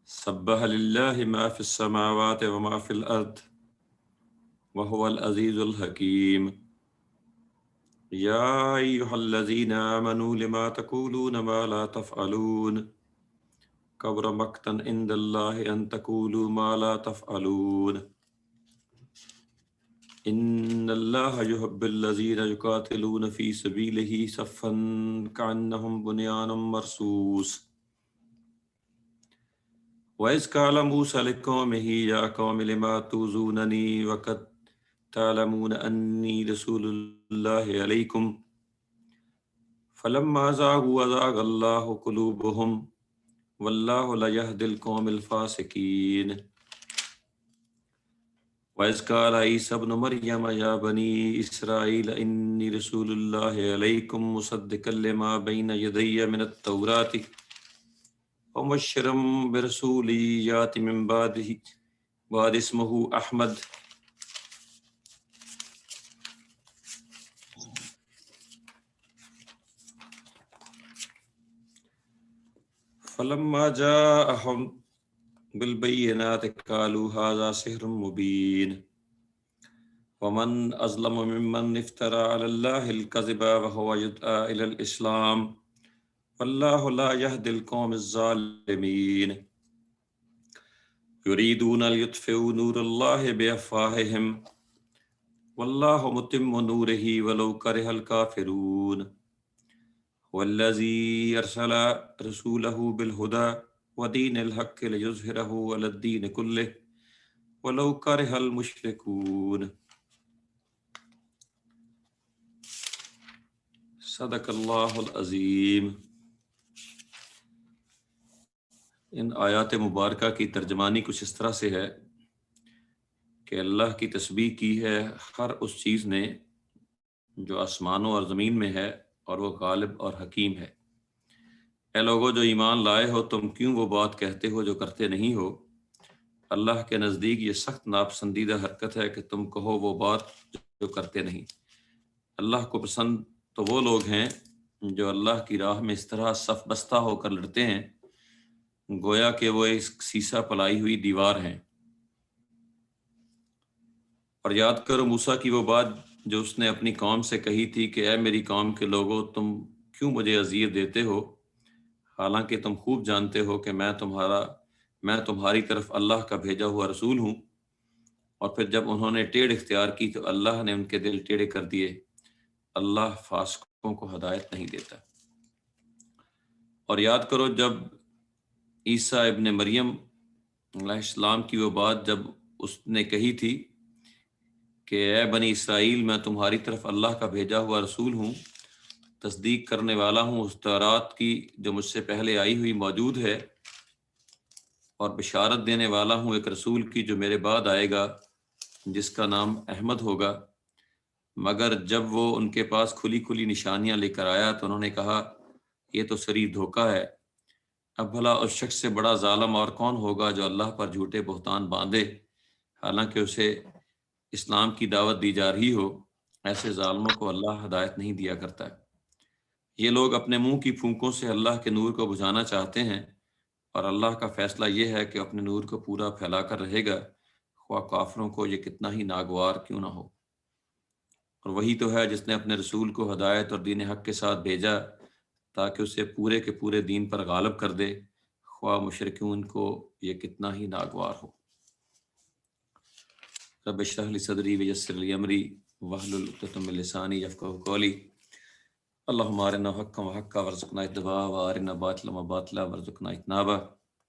سبح للہ ما فی السماوات وما فی الارض وهو العزیز الحکیم یا ایہا الذین آمنوا لما تقولون ما لا تفعلون کبر مقتا عند اللہ ان تقولوا ما لا تفعلون ان اللہ یحب الذین یقاتلون فی سبیلہ صفا کأنہم بنیان مرصوص وَإِذْ قَالَ مُوسَىٰ لِقَوْمِهِ يَا قَوْمِ لِمَ تُؤْذُونَنِي وَقَدْ تَعْلَمُونَ أَنِّي رَسُولُ اللَّهِ إِلَيْكُمْ فَلَمَّا زَاغُوا أَزَاغَ اللَّهُ قُلُوبَهُمْ وَاللَّهُ لَا يَهْدِي الْقَوْمَ الْفَاسِقِينَ وَإِذْ قَالَ عِيسَى ابْنُ مَرْيَمَ يَا بَنِي إِسْرَائِيلَ إِنِّي رَسُولُ اللَّهِ إِلَيْكُمْ مُصَدِّقًا لِمَا بَيْنَ يَدَيَّ مِنَ التَّوْرَاةِ وَمُبَشِّرًا بِرَسُولٍ يَأْتِي مِن بعد اسمه أحمد فلما جاءهم بالبينات قالوا هذا سحر مبين ومن أظلم ممن افترى على الله الكذب وهو يدعى إلى الإسلام والله لا يهدي القوم الظالمين يريدون ليطفئوا نور الله بأفواههم والله متم نوره ولو كره الكافرون والذي أرسل رسوله بالهدى ودين الحق ليظهره على الدين كله ولو كره المشركون صدق اللہ العظیم۔ ان آیات مبارکہ کی ترجمانی کچھ اس طرح سے ہے کہ اللہ کی تسبیح کی ہے ہر اس چیز نے جو آسمانوں اور زمین میں ہے، اور وہ غالب اور حکیم ہے۔ اے لوگو جو ایمان لائے ہو، تم کیوں وہ بات کہتے ہو جو کرتے نہیں ہو؟ اللہ کے نزدیک یہ سخت ناپسندیدہ حرکت ہے کہ تم کہو وہ بات جو کرتے نہیں۔ اللہ کو پسند تو وہ لوگ ہیں جو اللہ کی راہ میں اس طرح صف بستہ ہو کر لڑتے ہیں گویا کہ وہ ایک سیسا پلائی ہوئی دیوار ہیں۔ اور یاد کرو موسیٰ کی وہ بات جو اس نے اپنی قوم سے کہی تھی کہ اے میری قوم کے لوگو، تم کیوں مجھے اذیت دیتے ہو، حالانکہ تم خوب جانتے ہو کہ میں تمہاری طرف اللہ کا بھیجا ہوا رسول ہوں۔ اور پھر جب انہوں نے ٹیڑھ اختیار کی تو اللہ نے ان کے دل ٹیڑھے کر دیے۔ اللہ فاسقوں کو ہدایت نہیں دیتا۔ اور یاد کرو جب عیسیٰ ابن مریم علیہ السلام کی وہ بات جب اس نے کہی تھی کہ اے بنی اسرائیل، میں تمہاری طرف اللہ کا بھیجا ہوا رسول ہوں، تصدیق کرنے والا ہوں اس تورات کی جو مجھ سے پہلے آئی ہوئی موجود ہے، اور بشارت دینے والا ہوں ایک رسول کی جو میرے بعد آئے گا جس کا نام احمد ہوگا۔ مگر جب وہ ان کے پاس کھلی کھلی نشانیاں لے کر آیا تو انہوں نے کہا یہ تو صریح دھوکہ ہے۔ اب بھلا اس شخص سے بڑا ظالم اور کون ہوگا جو اللہ پر جھوٹے بہتان باندھے حالانکہ اسے اسلام کی دعوت دی جا رہی ہو۔ ایسے ظالموں کو اللہ ہدایت نہیں دیا کرتا ہے۔ یہ لوگ اپنے منہ کی پھونکوں سے اللہ کے نور کو بجھانا چاہتے ہیں، اور اللہ کا فیصلہ یہ ہے کہ اپنے نور کو پورا پھیلا کر رہے گا، خواہ کافروں کو یہ کتنا ہی ناگوار کیوں نہ ہو۔ اور وہی تو ہے جس نے اپنے رسول کو ہدایت اور دین حق کے ساتھ بھیجا تاکہ اسے پورے کے پورے دین پر غالب کر دے، خواہ مشرکین کو یہ کتنا ہی ناگوار ہو۔ رب اشرح لی صدری ویسر لی امری واحلل عقدۃ من لسانی یفقہوا قولی۔ اللہم ارنا حقا حقا وارزقنا اتباعہ وارنا باطلا باطلا وارزقنا اجتنابہ،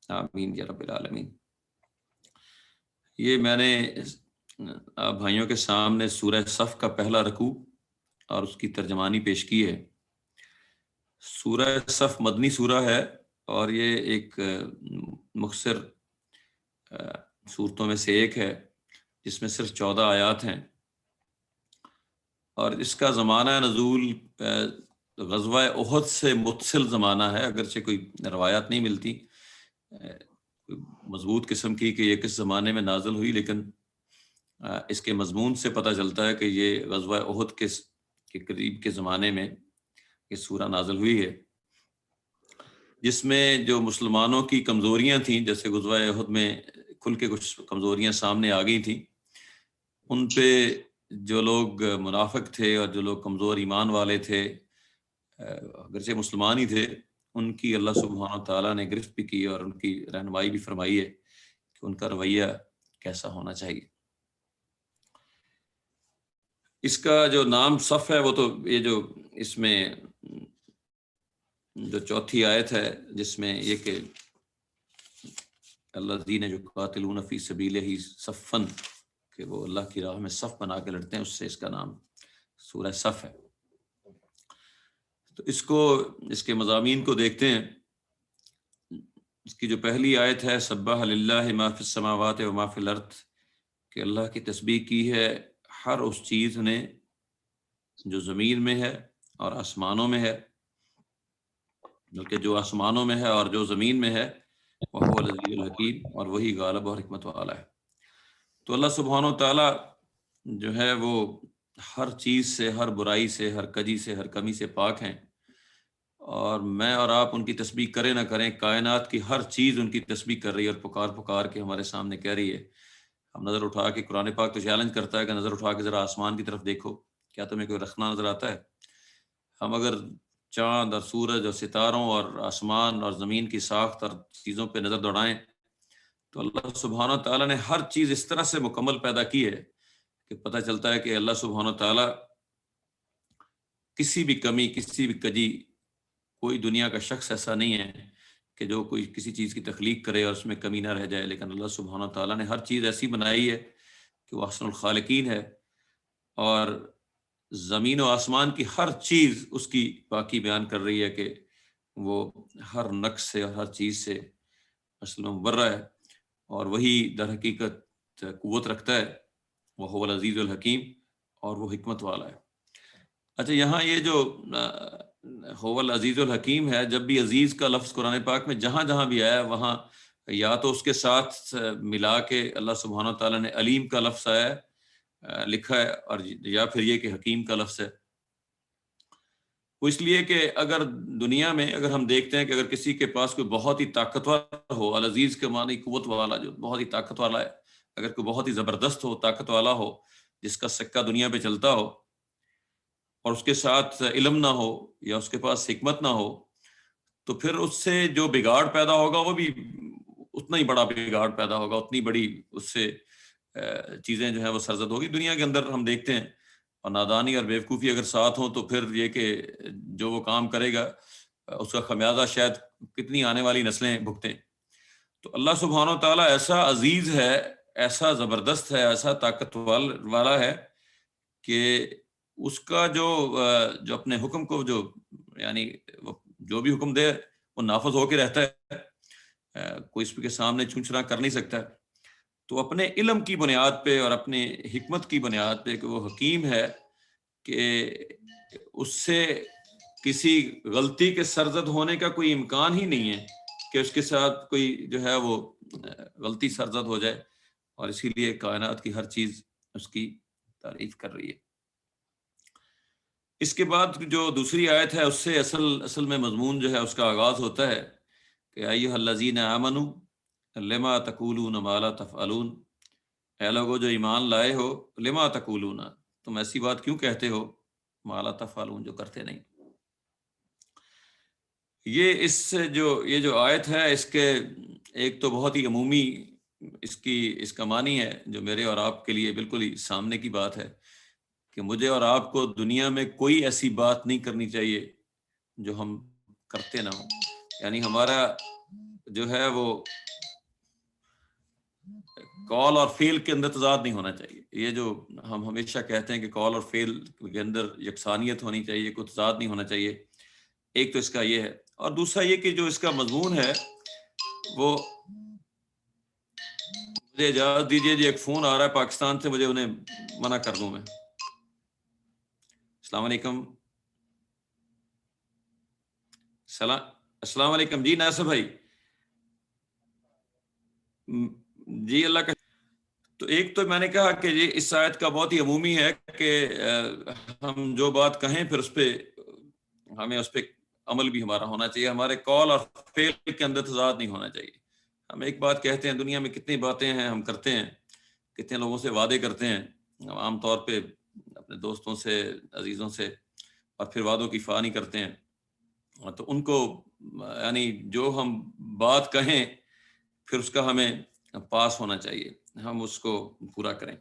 آمین یا رب العالمین۔ یہ میں نے آپ بھائیوں کے سامنے سورہ صف کا پہلا رکوع اور اس کی ترجمانی پیش کی ہے۔ سورہ صف مدنی سورہ ہے اور یہ ایک مختصر سورتوں میں سے ایک ہے جس میں صرف 14 آیات ہیں، اور اس کا زمانہ نزول غزوہ احد سے متصل زمانہ ہے، اگرچہ کوئی روایات نہیں ملتی مضبوط قسم کی کہ یہ کس زمانے میں نازل ہوئی، لیکن اس کے مضمون سے پتہ چلتا ہے کہ یہ غزوہ احد کے قریب کے زمانے میں یہ سورہ نازل ہوئی ہے۔ جس میں جو مسلمانوں کی کمزوریاں تھیں، جیسے غزوہ احد میں کھل کے کچھ کمزوریاں سامنے آ گئی تھیں، ان پہ جو لوگ منافق تھے اور جو لوگ کمزور ایمان والے تھے، اگرچہ مسلمان ہی تھے، ان کی اللہ سبحانہ تعالیٰ نے گرفت بھی کی اور ان کی رہنمائی بھی فرمائی ہے کہ ان کا رویہ کیسا ہونا چاہیے۔ اس کا جو نام صف ہے، وہ تو یہ جو اس میں جو چوتھی آیت ہے، جس میں یہ کہ الذین جو قاتلون فی سبیلہ صفن، کہ وہ اللہ کی راہ میں صف بنا کے لڑتے ہیں، اس سے اس کا نام سورہ صف ہے۔ تو اس کے مضامین کو دیکھتے ہیں۔ اس کی جو پہلی آیت ہے، سبح للہ ما فی السماوات و ما فی الارض، کہ اللہ کی تسبیح کی ہے ہر اس چیز نے جو زمین میں ہے اور آسمانوں میں ہے، بلکہ جو آسمانوں میں ہے اور جو زمین میں ہے، وہو العزیز الحکیم، اور وہی غالب اور حکمت والا ہے۔ تو اللہ سبحانہ و تعالیٰ جو ہے وہ ہر چیز سے، ہر برائی سے، ہر کجی سے، ہر کمی سے پاک ہیں، اور میں اور آپ ان کی تسبیح کریں نہ کریں، کائنات کی ہر چیز ان کی تسبیح کر رہی ہے اور پکار پکار کے ہمارے سامنے کہہ رہی ہے۔ ہم نظر اٹھا کے، قرآن پاک تو چیلنج کرتا ہے کہ نظر اٹھا کے ذرا آسمان کی طرف دیکھو، کیا تمہیں کوئی رخنا نظر آتا ہے؟ ہم اگر چاند اور سورج اور ستاروں اور آسمان اور زمین کی ساخت اور چیزوں پہ نظر دوڑائیں تو اللہ سبحانہ تعالیٰ نے ہر چیز اس طرح سے مکمل پیدا کی ہے کہ پتہ چلتا ہے کہ اللہ سبحانہ تعالیٰ کسی بھی کمی، کسی بھی کجی، کوئی دنیا کا شخص ایسا نہیں ہے کہ جو کوئی کسی چیز کی تخلیق کرے اور اس میں کمی نہ رہ جائے، لیکن اللہ سبحانہ تعالیٰ نے ہر چیز ایسی بنائی ہے کہ وہ احسن الخالقین ہے، اور زمین و آسمان کی ہر چیز اس کی پاکی بیان کر رہی ہے کہ وہ ہر نقص سے اور ہر چیز سے اصل میں مبرہ ہے، اور وہی در حقیقت قوت رکھتا ہے، وہ العزیز الحکیم، اور وہ حکمت والا ہے۔ اچھا، یہاں یہ جو هو العزیز الحکیم ہے، جب بھی عزیز کا لفظ قرآن پاک میں جہاں جہاں بھی آیا ہے، وہاں یا تو اس کے ساتھ ملا کے اللہ سبحانہ تعالیٰ نے علیم کا لفظ آیا ہے، لکھا ہے، اور یا پھر یہ کہ حکیم کا لفظ ہے۔ وہ اس لیے کہ اگر دنیا میں اگر ہم دیکھتے ہیں کہ اگر کسی کے پاس کوئی بہت ہی طاقتور ہو، العزیز کے معنی قوت والا، جو بہت ہی طاقت والا ہے، اگر کوئی بہت ہی زبردست ہو، طاقت والا ہو، جس کا سکہ دنیا پہ چلتا ہو، اور اس کے ساتھ علم نہ ہو یا اس کے پاس حکمت نہ ہو، تو پھر اس سے جو بگاڑ پیدا ہوگا وہ بھی اتنا ہی بڑا بگاڑ پیدا ہوگا، اتنی بڑی اس سے چیزیں جو ہیں وہ سرزد ہوگی۔ دنیا کے اندر ہم دیکھتے ہیں، اور نادانی اور بیوقوفی اگر ساتھ ہوں تو پھر یہ کہ جو وہ کام کرے گا اس کا خمیازہ شاید کتنی آنے والی نسلیں بھگتیں۔ تو اللہ سبحانہ و تعالیٰ ایسا عزیز ہے، ایسا زبردست ہے، ایسا طاقت والا ہے کہ اس کا جو اپنے حکم کو یعنی جو بھی حکم دے وہ نافذ ہو کے رہتا ہے، کوئی اس کے سامنے چونچنا کر نہیں سکتا ہے۔ تو اپنے علم کی بنیاد پہ اور اپنے حکمت کی بنیاد پہ کہ وہ حکیم ہے، کہ اس سے کسی غلطی کے سرزد ہونے کا کوئی امکان ہی نہیں ہے کہ اس کے ساتھ کوئی جو ہے وہ غلطی سرزد ہو جائے، اور اسی لیے کائنات کی ہر چیز اس کی تعریف کر رہی ہے۔ اس کے بعد جو دوسری آیت ہے، اس سے اصل میں مضمون جو ہے اس کا آغاز ہوتا ہے کہ ایھا الذین آمنوا لما تقولون ما لا تفعلون، اے لوگو جو ایمان لائے ہو، لما تقولون، تم ایسی بات کیوں کہتے ہو، ما لا تفعلون، جو کرتے نہیں۔ یہ جو آیت ہے، اس کے ایک تو بہت ہی عمومی اس کا معنی ہے جو میرے اور آپ کے لیے بالکل ہی سامنے کی بات ہے، کہ مجھے اور آپ کو دنیا میں کوئی ایسی بات نہیں کرنی چاہیے جو ہم کرتے نہ ہوں۔ یعنی ہمارا جو ہے وہ کال اور فیل کے اندر تضاد نہیں ہونا چاہیے۔ یہ جو ہم ہمیشہ کہتے ہیں کہ کال اور فیل کے اندر یکسانیت ہونی چاہیے، کوئی تضاد نہیں ہونا چاہیے، ایک تو اس کا یہ ہے، اور دوسرا یہ کہ جو اس کا مضمون ہے وہ، مجھے اجازت دیجیے جی، ایک فون آ رہا ہے پاکستان سے، مجھے انہیں منع کر دوں میں۔ السلام علیکم۔ السلام علیکم جی ناصر بھائی۔ جی اللہ کا۔ تو ایک تو میں نے کہا کہ یہ اس آیت کا بہت ہی عمومی ہے کہ ہم جو بات کہیں پھر اس پہ ہمیں اس پہ عمل بھی ہمارا ہونا چاہیے، ہمارے قول اور فعل کے اندر تضاد نہیں ہونا چاہیے. ہم ایک بات کہتے ہیں، دنیا میں کتنی باتیں ہیں ہم کرتے ہیں، کتنے لوگوں سے وعدے کرتے ہیں عام طور پہ اپنے دوستوں سے، عزیزوں سے، اور پھر وعدوں کی فانی کرتے ہیں. تو ان کو یعنی جو ہم بات کہیں پھر اس کا ہمیں پاس ہونا چاہیے، ہم اس کو پورا کریں.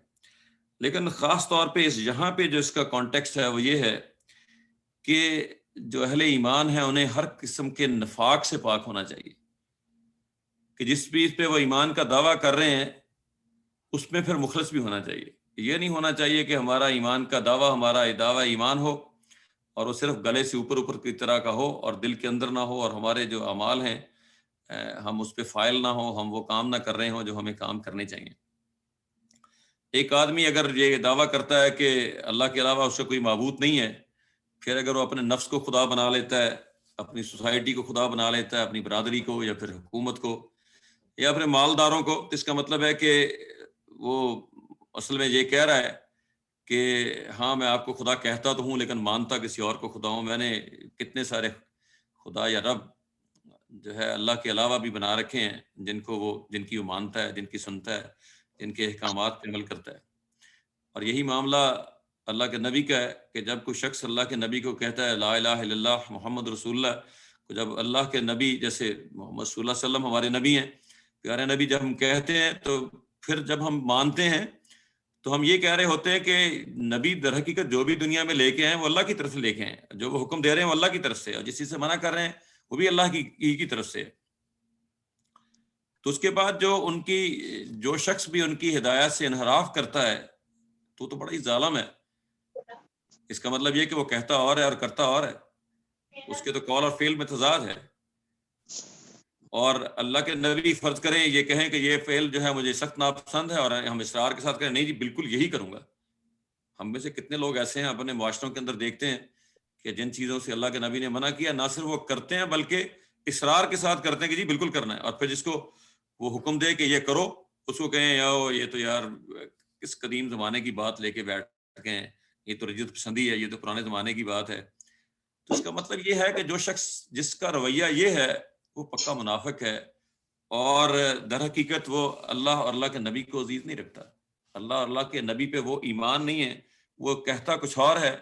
لیکن خاص طور پہ یہاں پہ جو اس کا کانٹیکسٹ ہے وہ یہ ہے کہ جو اہل ایمان ہیں انہیں ہر قسم کے نفاق سے پاک ہونا چاہیے، کہ جس چیز پہ وہ ایمان کا دعویٰ کر رہے ہیں اس میں پھر مخلص بھی ہونا چاہیے. یہ نہیں ہونا چاہیے کہ ہمارا ایمان کا دعویٰ، ہمارا دعویٰ ایمان ہو اور وہ صرف گلے سے اوپر اوپر کی طرح کا ہو اور دل کے اندر نہ ہو، اور ہمارے جو اعمال ہیں ہم اس پہ فائل نہ ہو، ہم وہ کام نہ کر رہے ہوں جو ہمیں کام کرنے چاہیے. ایک آدمی اگر یہ دعویٰ کرتا ہے کہ اللہ کے علاوہ اس سے کوئی معبود نہیں ہے، پھر اگر وہ اپنے نفس کو خدا بنا لیتا ہے، اپنی سوسائٹی کو خدا بنا لیتا ہے، اپنی برادری کو یا پھر حکومت کو یا اپنے مالداروں کو، تو اس کا مطلب ہے کہ وہ اصل میں یہ کہہ رہا ہے کہ ہاں میں آپ کو خدا کہتا تو ہوں لیکن مانتا کسی اور کو خدا ہوں. میں نے کتنے سارے خدا یا رب جو ہے اللہ کے علاوہ بھی بنا رکھے ہیں جن کی وہ مانتا ہے، جن کی سنتا ہے، جن کے احکامات پہ عمل کرتا ہے. اور یہی معاملہ اللہ کے نبی کا ہے کہ جب کوئی شخص اللہ کے نبی کو کہتا ہے لا الہ الا اللہ محمد رسول اللہ، تو جب اللہ کے نبی جیسے محمد صلی اللہ علیہ وسلم ہمارے نبی ہیں، پیارے نبی، جب ہم کہتے ہیں تو پھر جب ہم مانتے ہیں تو ہم یہ کہہ رہے ہوتے ہیں کہ نبی در حقیقت جو بھی دنیا میں لے کے ہیں وہ اللہ کی طرف سے لے کے ہیں، جو وہ حکم دے رہے ہیں وہ اللہ کی طرف سے، اور جس چیز سے منع کر رہے ہیں وہ بھی اللہ کی طرف سے. تو اس کے بعد جو شخص بھی ان کی ہدایت سے انحراف کرتا ہے تو بڑا ہی ظالم ہے. اس کا مطلب یہ کہ وہ کہتا اور ہے اور کرتا اور ہے، اس کے تو قول اور فعل میں تضاد ہے. اور اللہ کے نبی فرض کریں یہ کہیں کہ یہ فعل جو ہے مجھے سخت ناپسند ہے، اور ہم اصرار کے ساتھ کہیں نہیں جی بالکل یہی کروں گا. ہم میں سے کتنے لوگ ایسے ہیں اپنے معاشروں کے اندر دیکھتے ہیں کہ جن چیزوں سے اللہ کے نبی نے منع کیا نہ صرف وہ کرتے ہیں بلکہ اصرار کے ساتھ کرتے ہیں کہ جی بالکل کرنا ہے، اور پھر جس کو وہ حکم دے کہ یہ کرو اس کو کہیں یہ تو یار کس قدیم زمانے کی بات لے کے بیٹھ گئے ہیں، یہ تو رجعت پسندی ہے، یہ تو پرانے زمانے کی بات ہے. تو اس کا مطلب یہ ہے کہ جو شخص جس کا رویہ یہ ہے وہ پکا منافق ہے، اور در حقیقت وہ اللہ اور اللہ کے نبی کو عزیز نہیں رکھتا. اللہ اور اللہ کے نبی پہ وہ ایمان نہیں ہے، وہ کہتا کچھ اور ہے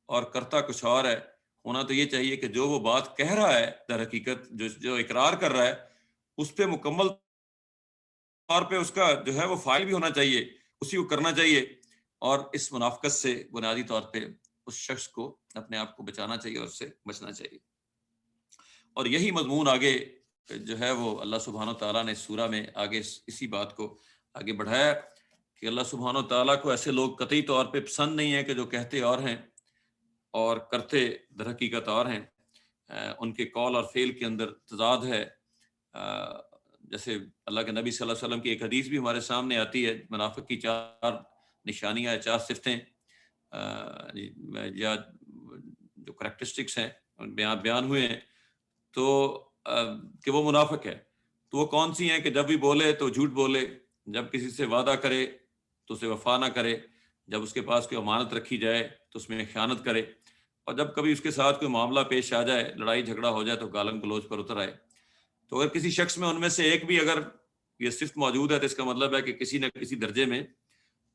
اور کرتا کچھ اور ہے. ہونا تو یہ چاہیے کہ جو وہ بات کہہ رہا ہے در حقیقت جو اقرار کر رہا ہے اس پہ مکمل طور پہ اس کا جو ہے وہ فائل بھی ہونا چاہیے، اسی کو کرنا چاہیے. اور اس منافقت سے بنیادی طور پہ اس شخص کو اپنے آپ کو بچانا چاہیے اور اس سے بچنا چاہیے. اور یہی مضمون آگے جو ہے وہ اللہ سبحانہ تعالیٰ نے سورہ میں آگے اسی بات کو آگے بڑھایا کہ اللہ سبحانہ تعالیٰ کو ایسے لوگ قطعی طور پہ پسند نہیں ہے کہ جو کہتے اور ہیں اور کرتے در حقیقت اور ہیں. ان کے قول اور فعل کے اندر تضاد ہے. جیسے اللہ کے نبی صلی اللہ علیہ وسلم کی ایک حدیث بھی ہمارے سامنے آتی ہے، منافق کی 4 نشانیاں، 4 صفتیں یا جو کریکٹرسٹکس ہیں بیان ہوئے ہیں تو کہ وہ منافق ہے. تو وہ کون سی ہیں؟ کہ جب بھی بولے تو جھوٹ بولے، جب کسی سے وعدہ کرے تو اسے وفا نہ کرے، جب اس کے پاس کوئی امانت رکھی جائے تو اس میں خیانت کرے، اور جب کبھی اس کے ساتھ کوئی معاملہ پیش آ جائے، لڑائی جھگڑا ہو جائے تو گالم گلوچ پر اتر آئے. تو اگر کسی شخص میں ان میں سے ایک بھی اگر یہ صفت موجود ہے تو اس کا مطلب ہے کہ کسی نہ کسی درجے میں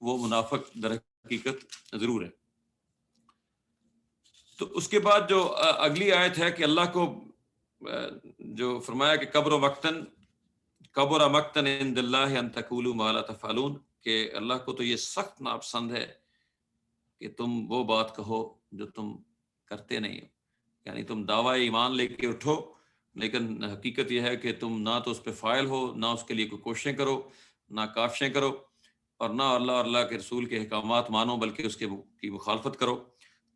وہ منافق در حقیقت ضرور ہے. تو اس کے بعد جو اگلی آیت ہے کہ اللہ کو جو فرمایا کہ کبر مقتن عند اللہ ان تقولوا ما لا تفعلون، کہ اللہ کو تو یہ سخت ناپسند ہے کہ تم وہ بات کہو جو تم کرتے نہیں ہو. یعنی تم دعویٰ ایمان لے کے اٹھو لیکن حقیقت یہ ہے کہ تم نہ تو اس پہ فائل ہو، نہ اس کے لیے کوئی کوششیں کرو، نہ کافشیں کرو، اور نہ اللہ اور اللہ کے رسول کے احکامات مانو بلکہ اس کی مخالفت کرو.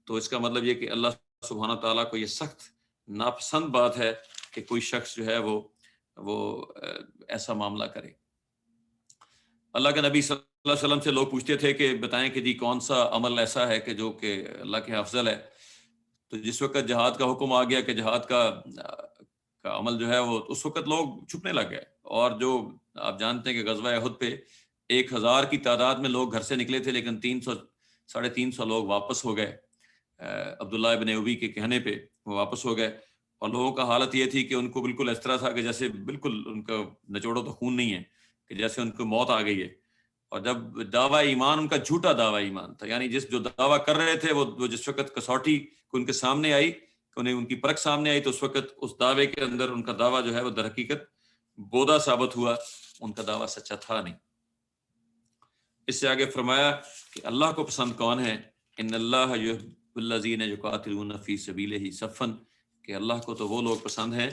تو اس کا مطلب یہ کہ اللہ سبحانہ تعالیٰ کو یہ سخت ناپسند بات ہے کہ کوئی شخص جو ہے وہ ایسا معاملہ کرے. اللہ کے نبی صلی اللہ علیہ وسلم سے لوگ پوچھتے تھے کہ بتائیں کہ جی کون سا عمل ایسا ہے کہ جو کہ اللہ کے افضل ہے. تو جس وقت جہاد کا حکم آ گیا کہ جہاد کا عمل جو ہے وہ اس وقت لوگ چھپنے لگ گئے. اور جو آپ جانتے ہیں کہ غزوہ احد پہ 1000 کی تعداد میں لوگ گھر سے نکلے تھے لیکن 300-350 لوگ واپس ہو گئے. عبداللہ ابن ابی کے کہنے پہ وہ واپس ہو گئے. اور لوگوں کا حالت یہ تھی کہ ان کو بالکل اس طرح تھا کہ جیسے بالکل ان کا نچوڑو تو خون نہیں ہے، کہ جیسے ان کو موت آ گئی ہے. اور جب دعویٰ ایمان ان کا جھوٹا دعویٰ ایمان تھا، یعنی جو دعویٰ کر رہے تھے وہ جس وقت کسوٹی ان کے سامنے آئی، کہ انہیں ان کی پرکھ سامنے آئی، تو اس وقت اس دعوے کے اندر ان کا دعویٰ جو ہے وہ در حقیقت بودا ثابت ہوا، ان کا دعویٰ سچا تھا نہیں. اس سے آگے فرمایا کہ اللہ کو پسند کون ہے، ان اللہ یحب الذین یقاتلون فی سبیلہ صفا، کہ اللہ کو تو وہ لوگ پسند ہیں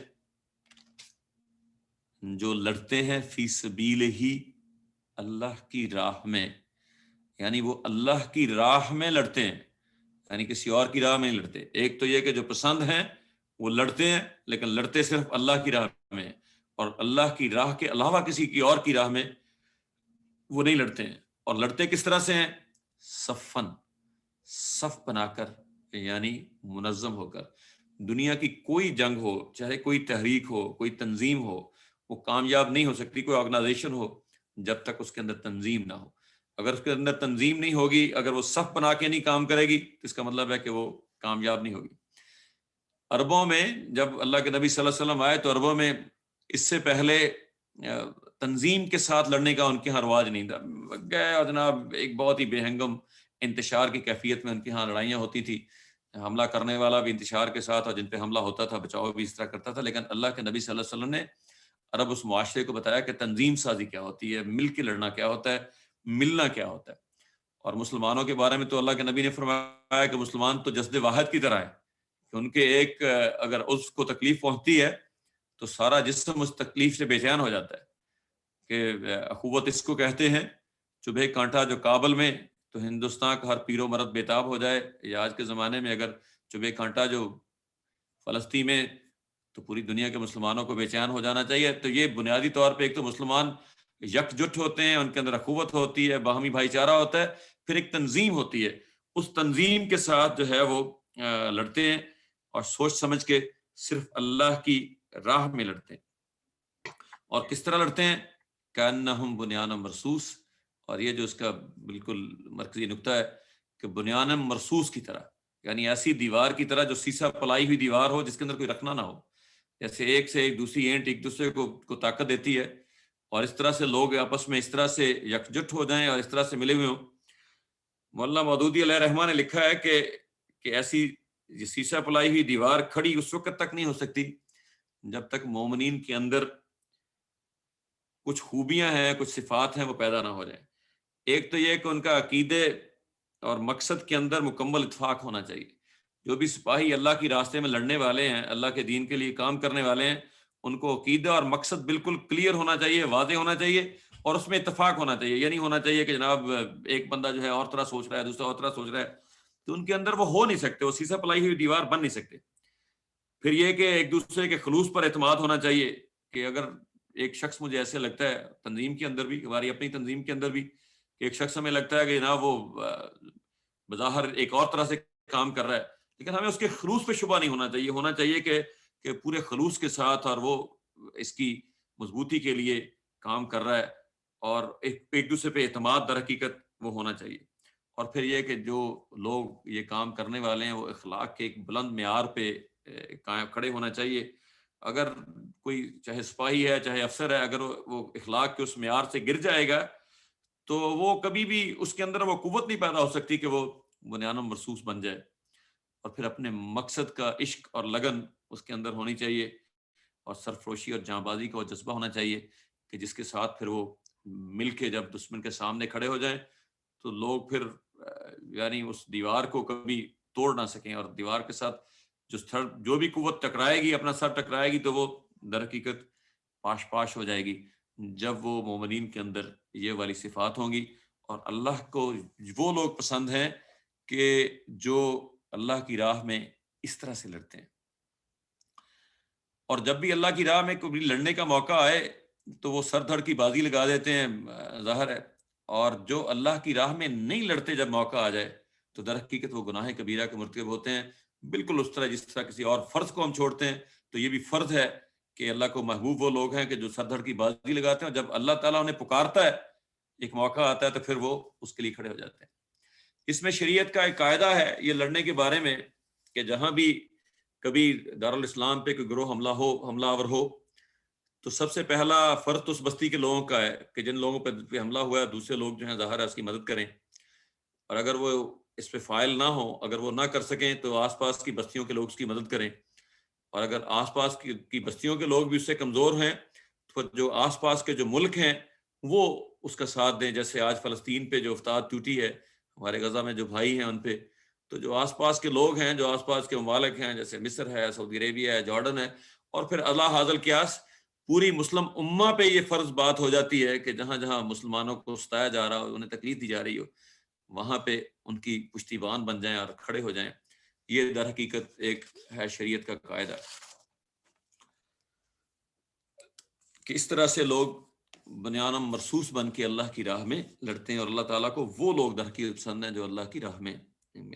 جو لڑتے ہیں فی سبیلہ، اللہ کی راہ میں، یعنی وہ اللہ کی راہ میں لڑتے ہیں، یعنی کسی اور کی راہ میں نہیں لڑتے. ایک تو یہ کہ جو پسند ہیں وہ لڑتے ہیں، لیکن لڑتے صرف اللہ کی راہ میں ہیں، اور اللہ کی راہ کے علاوہ کسی کی اور کی راہ میں وہ نہیں لڑتے ہیں. اور لڑتے کس طرح سے ہیں؟ صفن، صف بنا کر، یعنی منظم ہو کر. دنیا کی کوئی جنگ ہو، چاہے کوئی تحریک ہو، کوئی تنظیم ہو، وہ کامیاب نہیں ہو سکتی، کوئی آرگنائزیشن ہو، جب تک اس کے اندر تنظیم نہ ہو. اگر اس کے اندر تنظیم نہیں ہوگی، اگر وہ صف بنا کے نہیں کام کرے گی، تو اس کا مطلب ہے کہ وہ کامیاب نہیں ہوگی. عربوں میں جب اللہ کے نبی صلی اللہ علیہ وسلم آئے تو عربوں میں اس سے پہلے تنظیم کے ساتھ لڑنے کا ان کے ہاں رواج نہیں تھا. گئے اور جناب ایک بہت ہی بے ہنگم انتشار کی کیفیت میں ان کے ہاں لڑائیاں ہوتی تھی، حملہ کرنے والا بھی انتشار کے ساتھ، اور جن پہ حملہ ہوتا تھا بچاؤ بھی اس طرح کرتا تھا. لیکن اللہ کے نبی صلی اللہ علیہ وسلم نے عرب اس معاشرے کو بتایا کہ تنظیم سازی کیا ہوتی ہے، مل کے لڑنا کیا ہوتا ہے، ملنا کیا ہوتا ہے. اور مسلمانوں کے بارے میں تو اللہ کے نبی نے فرمایا کہ مسلمان تو جسد واحد کی طرح ہے، کہ ان کے ایک اگر اس کو تکلیف پہنچتی ہے تو سارا جسم اس تکلیف سے بے چین ہو جاتا ہے. کہ اخوت اس کو کہتے ہیں، چبھے کانٹا جو کابل میں تو ہندوستان کا ہر پیر و مرد بےتاب ہو جائے، یا آج کے زمانے میں اگر چبھے کانٹا جو فلسطین میں تو پوری دنیا کے مسلمانوں کو بے چین ہو جانا چاہیے. تو یہ بنیادی طور پہ ایک تو مسلمان یکجٹ ہوتے ہیں، ان کے اندر اخوت ہوتی ہے، باہمی بھائی چارہ ہوتا ہے، پھر ایک تنظیم ہوتی ہے، اس تنظیم کے ساتھ جو ہے وہ لڑتے ہیں، اور سوچ سمجھ کے صرف اللہ کی راہ میں لڑتے ہیں. اور کس طرح لڑتے ہیں؟ کأنہم بنیان مرصوص. اور یہ جو اس کا بالکل مرکزی نقطہ ہے کہ بنیان مرصوص کی طرح، یعنی ایسی دیوار کی طرح جو سیسا پلائی ہوئی دیوار ہو، جس کے اندر کوئی رکھنا نہ ہو، جیسے ایک سے ایک دوسری اینٹ ایک دوسرے کو طاقت دیتی ہے، اور اس طرح سے لوگ آپس میں اس طرح سے یکجٹ ہو جائیں اور اس طرح سے ملے ہوئے ہوں. مولانا مودودی علیہ رحمٰن نے لکھا ہے کہ ایسی سیسا پلائی ہوئی دیوار کھڑی اس وقت تک نہیں ہو سکتی جب تک مومنین کے اندر کچھ خوبیاں ہیں، کچھ صفات ہیں، وہ پیدا نہ ہو جائیں. ایک تو یہ کہ ان کا عقیدے اور مقصد کے اندر مکمل اتفاق ہونا چاہیے. جو بھی سپاہی اللہ کی راستے میں لڑنے والے ہیں، اللہ کے دین کے لیے کام کرنے والے ہیں، ان کو عقیدہ اور مقصد بالکل کلیئر ہونا چاہیے، واضح ہونا چاہیے، اور اس میں اتفاق ہونا چاہیے. یہ نہیں ہونا چاہیے کہ جناب ایک بندہ جو ہے اور طرح سوچ رہا ہے، دوسرا اور طرح سوچ رہا ہے، تو ان کے اندر وہ ہو نہیں سکتے، وہ سیسا پلائی ہوئی دیوار بن نہیں سکتے. پھر یہ کہ ایک دوسرے کے خلوص پر اعتماد ہونا چاہیے، کہ اگر ایک شخص مجھے ایسے لگتا ہے، تنظیم کے اندر بھی، ہماری اپنی تنظیم کے اندر بھی، کہ ایک شخص ہمیں لگتا ہے کہ جناب وہ بظاہر ایک اور طرح سے کام کر رہا ہے، لیکن ہمیں اس کے خلوص پہ شبہ نہیں ہونا چاہیے. ہونا چاہیے کہ پورے خلوص کے ساتھ، اور وہ اس کی مضبوطی کے لیے کام کر رہا ہے، اور ایک دوسرے پہ اعتماد در حقیقت وہ ہونا چاہیے. اور پھر یہ کہ جو لوگ یہ کام کرنے والے ہیں وہ اخلاق کے ایک بلند معیار پہ کھڑے ہونا چاہیے. اگر کوئی چاہے سپاہی ہے چاہے افسر ہے، اگر وہ اخلاق کے اس معیار سے گر جائے گا تو وہ کبھی بھی اس کے اندر وہ قوت نہیں پیدا ہو سکتی کہ وہ بنیان مرصوص بن جائے. اور پھر اپنے مقصد کا عشق اور لگن اس کے اندر ہونی چاہیے، اور سرفروشی اور جاں بازی کا وہ جذبہ ہونا چاہیے کہ جس کے ساتھ پھر وہ مل کے جب دشمن کے سامنے کھڑے ہو جائیں تو لوگ پھر یعنی اس دیوار کو کبھی توڑ نہ سکیں. اور دیوار کے ساتھ جو بھی قوت ٹکرائے گی، اپنا سر ٹکرائے گی، تو وہ در حقیقت پاش پاش ہو جائے گی جب وہ مومنین کے اندر یہ والی صفات ہوں گی. اور اللہ کو وہ لوگ پسند ہیں کہ جو اللہ کی راہ میں اس طرح سے لڑتے ہیں. اور جب بھی اللہ کی راہ میں کبھی لڑنے کا موقع آئے تو وہ سر دھڑ کی بازی لگا دیتے ہیں، ظاہر ہے. اور جو اللہ کی راہ میں نہیں لڑتے، جب موقع آ جائے تو در حقیقت وہ گناہ کبیرہ کے مرتکب ہوتے ہیں. بالکل اس طرح جس طرح کسی اور فرض کو ہم چھوڑتے ہیں، تو یہ بھی فرض ہے کہ اللہ کو محبوب وہ لوگ ہیں کہ جو سر دھڑ کی بازی لگاتے ہیں. جب اللہ تعالیٰ انہیں پکارتا ہے، ایک موقع آتا ہے، تو پھر وہ اس کے لیے کھڑے ہو جاتے ہیں. اس میں شریعت کا ایک قاعدہ ہے یہ لڑنے کے بارے میں، کہ جہاں بھی کبھی دارالاسلام پہ کوئی گروہ حملہ آور ہو تو سب سے پہلا فرض تو اس بستی کے لوگوں کا ہے کہ جن لوگوں پہ حملہ ہوا ہے دوسرے لوگ جو ہیں ظاہر ہے اس کی مدد کریں، اور اگر وہ اس پہ فائل نہ ہو، اگر وہ نہ کر سکیں تو آس پاس کی بستیوں کے لوگ اس کی مدد کریں، اور اگر آس پاس کی بستیوں کے لوگ بھی اس سے کمزور ہیں تو جو آس پاس کے جو ملک ہیں وہ اس کا ساتھ دیں، جیسے آج فلسطین پہ جو افتاد ٹوٹی ہے، ہمارے غزہ میں جو بھائی ہیں ان پہ، تو جو آس پاس کے لوگ ہیں، جو آس پاس کے ممالک ہیں جیسے مصر ہے، سعودی عربیہ ہے، جارڈن ہے، اور پھر اللہ حاضل قیاس پوری مسلم امہ پہ یہ فرض بات ہو جاتی ہے کہ جہاں جہاں مسلمانوں کو ستایا جا رہا ہو، انہیں تکلیف دی جا رہی ہو، وہاں پہ ان کی پشتیبان بن جائیں اور کھڑے ہو جائیں۔ یہ در حقیقت ایک ہے شریعت کا قاعدہ کہ اس طرح سے لوگ بنیانم مرصوص بن کے اللہ کی راہ میں لڑتے ہیں، اور اللہ تعالیٰ کو وہ لوگ در حقیقت پسند ہیں جو اللہ کی راہ میں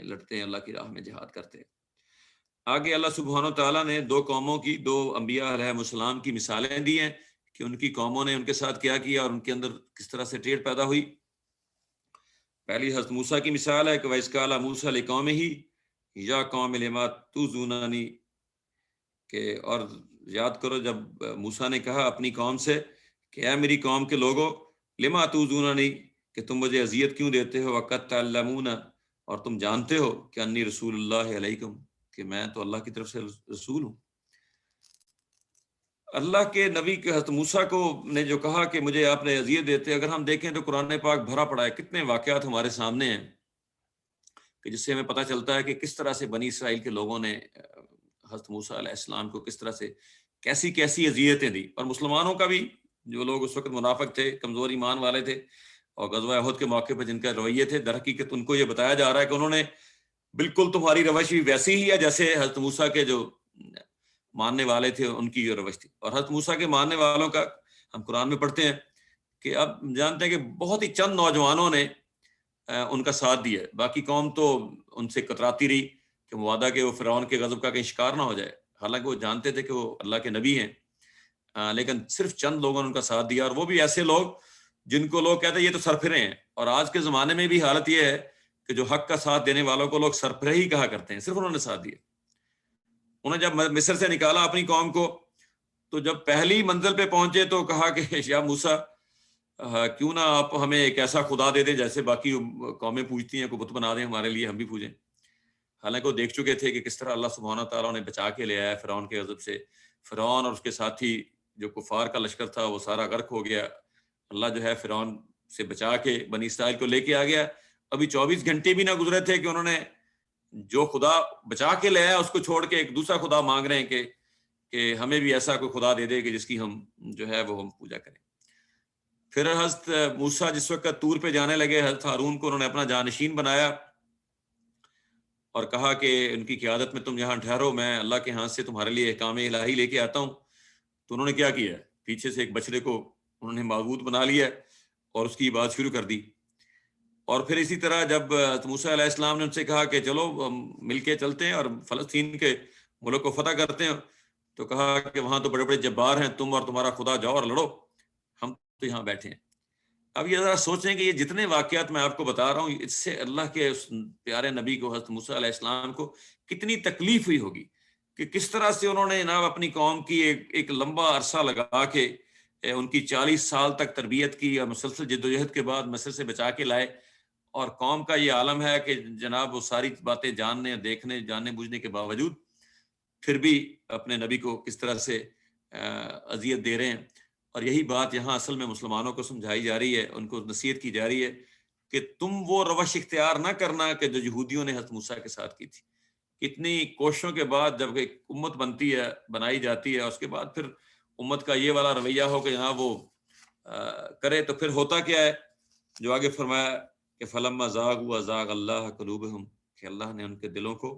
لڑتے ہیں، اللہ کی راہ میں جہاد کرتے ہیں۔ آگے اللہ سبحانہ و تعالیٰ نے دو قوموں کی، دو انبیاء علیہ السلام کی مثالیں دی ہیں کہ ان کی قوموں نے ان کے ساتھ کیا کیا اور ان کے اندر کس طرح سے ٹیڑھ پیدا ہوئی۔ پہلی حضرت موسیٰ کی مثال ہے کہ وَإِذْ قَالَ مُوسَىٰ لِقَوْمِهِ يَا قَوْمِ لِمَ تُؤْذُونَنِي، کہ اور یاد کرو جب موسیٰ نے کہا اپنی قوم سے کہ اے میری قوم کے لوگوں، لِمَ تُؤْذُونَنِي، کہ تم مجھے اذیت کیوں دیتے ہو، وَقَدْ تَعْلَمُونَ، اور تم جانتے ہو کہ انی رسول اللہ علیکم، کہ میں تو اللہ کی طرف سے رسول ہوں۔ اللہ کے نبی کے حضرت موسیٰ کو نے جو کہا کہ مجھے آپ نے اذیت دیتے، اگر ہم دیکھیں تو قرآن پاک بھرا پڑا ہے، کتنے واقعات ہمارے سامنے ہیں کہ جس سے ہمیں پتہ چلتا ہے کہ کس طرح سے بنی اسرائیل کے لوگوں نے حضرت موسیٰ علیہ السلام کو کس طرح سے کیسی کیسی اذیتیں دی، اور مسلمانوں کا بھی، جو لوگ اس وقت منافق تھے، کمزور ایمان والے تھے، اور غزوہ احد کے موقع پہ جن کا رویے تھے، در حقیقت ان کو یہ بتایا جا رہا ہے کہ انہوں نے بالکل تمہاری روش بھی ویسی ہی ہے جیسے حضرت موسیٰ کے جو ماننے والے تھے ان کی جو روش تھی۔ اور حضرت موسیٰ کے ماننے والوں کا ہم قرآن میں پڑھتے ہیں کہ اب جانتے ہیں کہ بہت ہی چند نوجوانوں نے ان کا ساتھ دیا، باقی قوم تو ان سے کتراتی رہی کہ مبادا کہ وہ فرعون کے غضب کا کہیں شکار نہ ہو جائے، حالانکہ وہ جانتے تھے کہ وہ اللہ کے نبی ہیں، لیکن صرف چند لوگوں نے ان کا ساتھ دیا، اور وہ بھی ایسے لوگ جن کو لوگ کہتے ہیں یہ تو سرفرے ہیں، اور آج کے زمانے میں بھی حالت یہ ہے کہ جو حق کا ساتھ دینے والوں کو لوگ سرفرے ہی کہا کرتے ہیں، صرف انہوں نے ساتھ دیا۔ انہیں جب مصر سے نکالا اپنی قوم کو، تو جب پہلی منزل پہ پہنچے تو کہا کہ یا موسیٰ کیوں نہ آپ ہمیں ایک ایسا خدا دے دیں جیسے باقی قومیں پوجتی ہیں، کو بت بنا دیں ہمارے لیے، ہم بھی پوجیں۔ حالانکہ وہ دیکھ چکے تھے کہ کس طرح اللہ سبحانہ تعالیٰ نے بچا کے لے آیا فرعون کے غضب سے، فرعون اور اس کے ساتھی جو کفار کا لشکر تھا وہ سارا غرق ہو گیا، اللہ جو ہے فرعون سے بچا کے بنی اسرائیل کو لے کے آ گیا۔ ابھی 24 گھنٹے بھی نہ گزرے تھے کہ انہوں نے جو خدا بچا کے لے آیا اس کو چھوڑ کے ایک دوسرا خدا مانگ رہے ہیں کہ ہمیں بھی ایسا کوئی خدا دے دے کہ جس کی ہم جو ہے وہ ہم پوجا کریں۔ پھر حضرت موسیٰ جس وقت طور پہ جانے لگے، حضرت ہارون کو انہوں نے اپنا جانشین بنایا اور کہا کہ ان کی قیادت میں تم یہاں ٹھہرو، میں اللہ کے ہاتھ سے تمہارے لیے احکام الہی لے کے آتا ہوں۔ تو انہوں نے کیا کیا، پیچھے سے ایک بچڑے کو انہوں نے معبود بنا لیا اور اس کی بات شروع کر دی۔ اور پھر اسی طرح جب موسیٰ علیہ السلام نے ان سے کہا کہ چلو ہم مل کے چلتے ہیں اور فلسطین کے ملک کو فتح کرتے ہیں، تو کہا کہ وہاں تو بڑے بڑے جبار ہیں، تم اور تمہارا خدا جاؤ اور لڑو، ہم تو یہاں بیٹھے ہیں۔ اب یہ ذرا سوچیں کہ یہ جتنے واقعات میں آپ کو بتا رہا ہوں، اس سے اللہ کے اس پیارے نبی کو حضرت موسیٰ علیہ السلام کو کتنی تکلیف ہوئی ہوگی کہ کس طرح سے انہوں نے جناب اپنی قوم کی ایک لمبا عرصہ لگا کے ان کی 40 سال تک تربیت کی اور مسلسل جدوجہد کے بعد مصر سے بچا کے لائے، اور قوم کا یہ عالم ہے کہ جناب وہ ساری باتیں جاننے، دیکھنے، جاننے بوجھنے کے باوجود پھر بھی اپنے نبی کو کس طرح سے اذیت دے رہے ہیں۔ اور یہی بات یہاں اصل میں مسلمانوں کو سمجھائی جا رہی ہے، ان کو نصیحت کی جا رہی ہے کہ تم وہ روش اختیار نہ کرنا کہ جو یہودیوں نے حضرت موسیٰ کے ساتھ کی تھی۔ کتنی کوششوں کے بعد جب ایک امت بنتی ہے، بنائی جاتی ہے، اس کے بعد پھر امت کا یہ والا رویہ ہو کہ جناب وہ کرے، تو پھر ہوتا کیا ہے، جو آگے فرمایا کہ فلما زاغوا زاغ اللہ قلوبہم، کہ اللہ نے ان کے دلوں کو